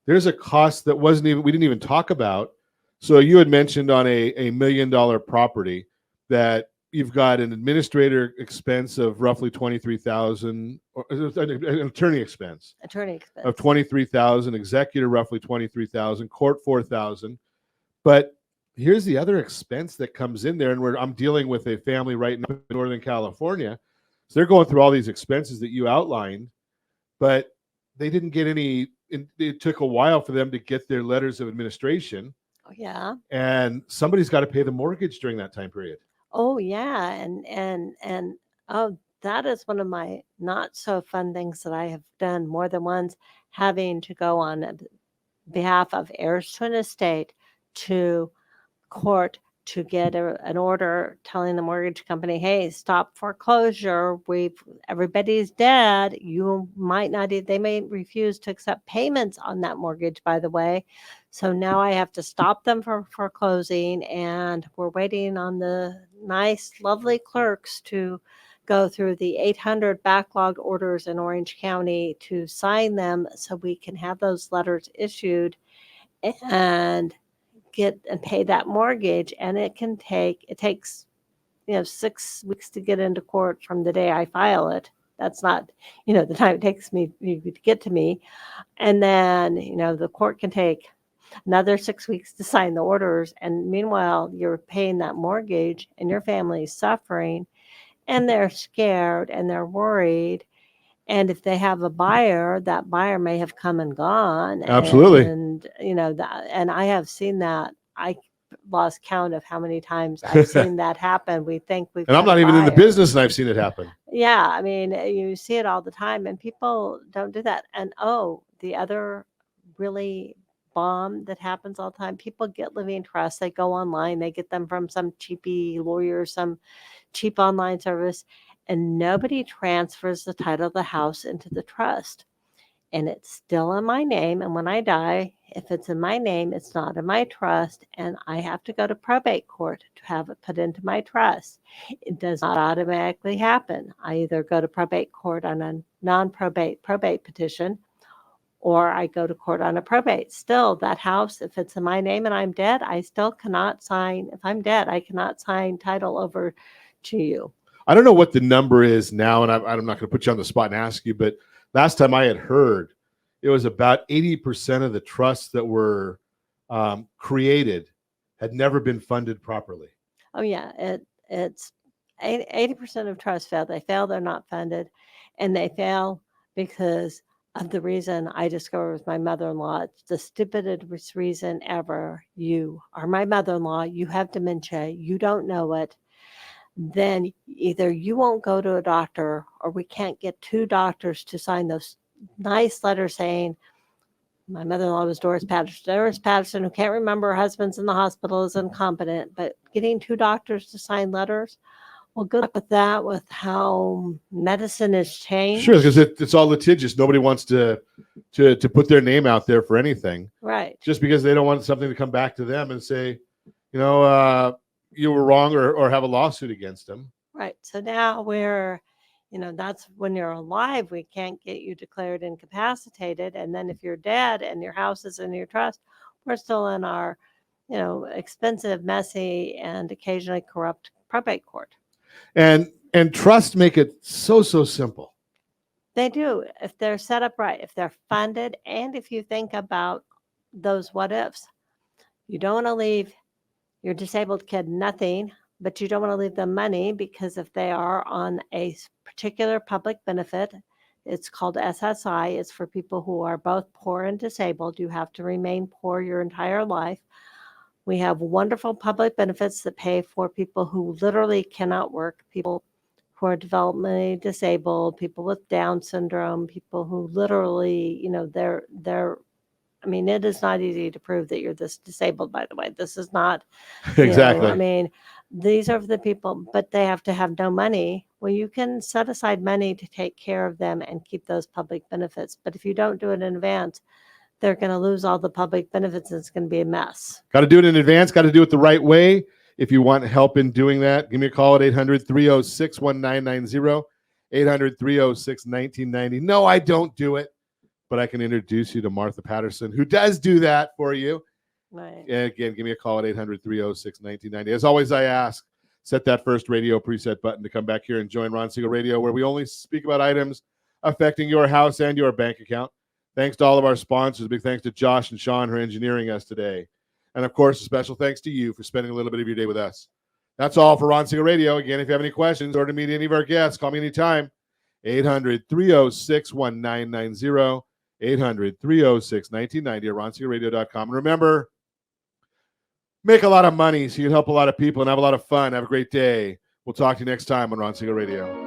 there's a cost that we didn't even talk about. So you had mentioned on a $1 million property that you've got an administrator expense of roughly $23,000, or an attorney expense of $23,000, executor roughly $23,000, court $4,000. But here's the other expense that comes in there, and I'm dealing with a family right now in Northern California. So they're going through all these expenses that you outlined, but they didn't get any. It took a while for them to get their letters of administration. Oh, yeah. And somebody's got to pay the mortgage during that time period. Oh, yeah. And that is one of my not so fun things that I have done more than once, having to go on behalf of heirs to an estate to court to get an order telling the mortgage company, hey, stop foreclosure. Everybody's dead. You might not, they may refuse to accept payments on that mortgage, by the way. So now I have to stop them from foreclosing, and we're waiting on the nice, lovely clerks to go through the 800 backlogged orders in Orange County to sign them so we can have those letters issued and get and pay that mortgage. And it takes 6 weeks to get into court from the day I file it. That's not the time it takes me to get to me. And then the court can take another 6 weeks to sign the orders, and meanwhile you're paying that mortgage and your family's suffering and they're scared and they're worried. And if they have a buyer, that buyer may have come and gone. Absolutely. And and I have seen that. I lost count of how many times I've seen that happen. We think we've. And I'm not even in the business, and I've seen it happen. Yeah, I mean, you see it all the time, and people don't do that. And the other really bomb that happens all the time: people get living trusts. They go online. They get them from some cheapy lawyer, some cheap online service. And nobody transfers the title of the house into the trust. And it's still in my name. And when I die, if it's in my name, it's not in my trust. And I have to go to probate court to have it put into my trust. It does not automatically happen. I either go to probate court on a non-probate probate petition, or I go to court on a probate. Still, that house, if it's in my name and I'm dead, I still cannot sign. If I'm dead, I cannot sign title over to you. I don't know what the number is now, and I'm not going to put you on the spot and ask you, but last time I had heard, it was about 80% of the trusts that were created had never been funded properly. Oh, yeah. It's 80% of trusts fail. They fail, they're not funded, and they fail because of the reason I discovered with my mother-in-law. It's the stupidest reason ever. You are my mother-in-law. You have dementia. You don't know it. Then either you won't go to a doctor, or we can't get 2 doctors to sign those nice letters saying, my mother-in-law was Doris Patterson, who can't remember her husband's in the hospital, is incompetent. But getting 2 doctors to sign letters, well, good luck with that, with how medicine has changed. Sure, because it's all litigious. Nobody wants to put their name out there for anything. Right. Just because they don't want something to come back to them and say, you were wrong, or have a lawsuit against them. Right. So now that's when you're alive, we can't get you declared incapacitated. And then if you're dead and your house is in your trust, we're still in our, expensive, messy, and occasionally corrupt probate court. And trust make it so simple. They do. If they're set up right, if they're funded, and if you think about those what ifs, you don't want to leave your disabled kid nothing, but you don't want to leave them money, because if they are on a particular public benefit, it's called SSI. It's for people who are both poor and disabled. You have to remain poor your entire life. We have wonderful public benefits that pay for people who literally cannot work, people who are developmentally disabled, people with Down syndrome, people who literally, I mean, it is not easy to prove that you're this disabled, by the way. This is not, Exactly. I mean, these are the people, but they have to have no money. Well, you can set aside money to take care of them and keep those public benefits. But if you don't do it in advance, they're going to lose all the public benefits and it's going to be a mess. Got to do it in advance. Got to do it the right way. If you want help in doing that, give me a call at 800-306-1990, 800-306-1990. No, I don't do it, but I can introduce you to Martha Patterson, who does do that for you. Right. And again, give me a call at 800-306-1990. As always, I ask, set that first radio preset button to come back here and join Ron Siegel Radio, where we only speak about items affecting your house and your bank account. Thanks to all of our sponsors. A big thanks to Josh and Sean for engineering us today. And of course, a special thanks to you for spending a little bit of your day with us. That's all for Ron Siegel Radio. Again, if you have any questions or to meet any of our guests, call me anytime. 800-306-1990, 800-306-1990 at ronsiegelradio.com. And remember, make a lot of money so you can help a lot of people and have a lot of fun. Have a great day. We'll talk to you next time on Ron Siegel Radio.